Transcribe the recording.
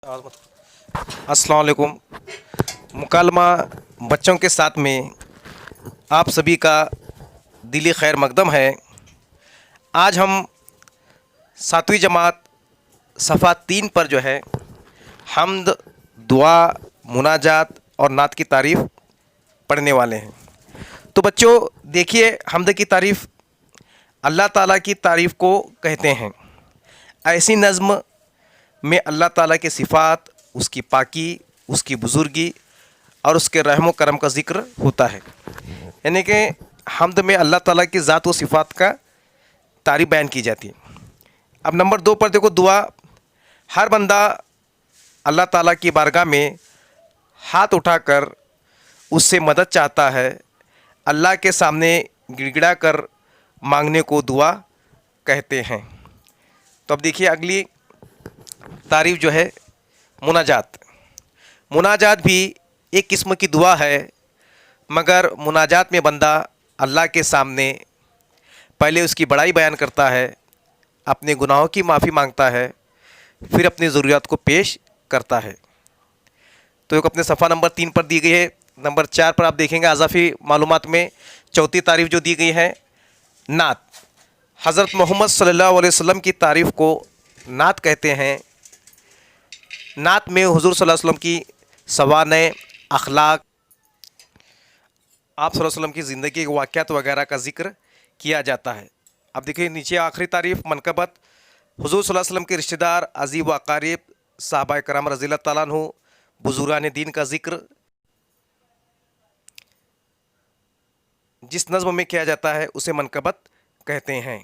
अस्सलाम वालेकुम। मुकालमा बच्चों के साथ में आप सभी का दिली खैर मकदम है। आज हम सातवीं जमात सफ़ा 3 पर जो है हम्द, दुआ, मुनाजात और नात की तारीफ़ पढ़ने वाले हैं। तो बच्चों देखिए, हम्द की तारीफ़ अल्लाह ताला की तारीफ़ को कहते हैं। ऐसी नज़्म में अल्लाह ताला के सिफ़ात, उसकी पाकी, उसकी बुज़ुर्गी और उसके रहम व करम का ज़िक्र होता है। यानी कि हम्द में अल्लाह ताला की ज़ात व सिफ़ात का तारीफ़ बयान की जाती है। अब नंबर 2 पर देखो, दुआ। हर बंदा अल्लाह ताला की बारगाह में हाथ उठाकर उससे मदद चाहता है। अल्लाह के सामने गिड़गिड़ा कर मांगने को दुआ कहते हैं। तो अब देखिए अगली तारीफ़ जो है, मुनाजात। मुनाजात भी एक किस्म की दुआ है, मगर मुनाजात में बंदा अल्लाह के सामने पहले उसकी बड़ाई बयान करता है, अपने गुनाहों की माफ़ी मांगता है, फिर अपनी ज़रूरियात को पेश करता है। तो एक अपने सफ़ा नंबर 3 पर दी गई है। नंबर 4 पर आप देखेंगे अज़ाफ़ी मालूमात में चौथी तारीफ़ जो दी गई है, नात। हज़रत मोहम्मद सल्लल्लाहु अलैहि वसल्लम की तारीफ़ को नात कहते हैं। नात में हुज़ूर सल्लल्लाहु अलैहि वसल्लम की सवाने अखलाक, आप सल्लल्लाहु अलैहि वसल्लम की ज़िंदगी के वाक़यात वगैरह का ज़िक्र किया जाता है। अब देखिए नीचे आखिरी तारीफ़, मनक़बत। हुज़ूर सल्लल्लाहु अलैहि वसल्लम के रिश्तेदार, अज़ीब व अक़ारीब, सहाबाए कराम रज़ियल्लाहु तआला अन्हु, बुज़ुर्गान दीन का ज़िक्र जिस नज़्म में किया जाता है उसे मनक़बत कहते हैं।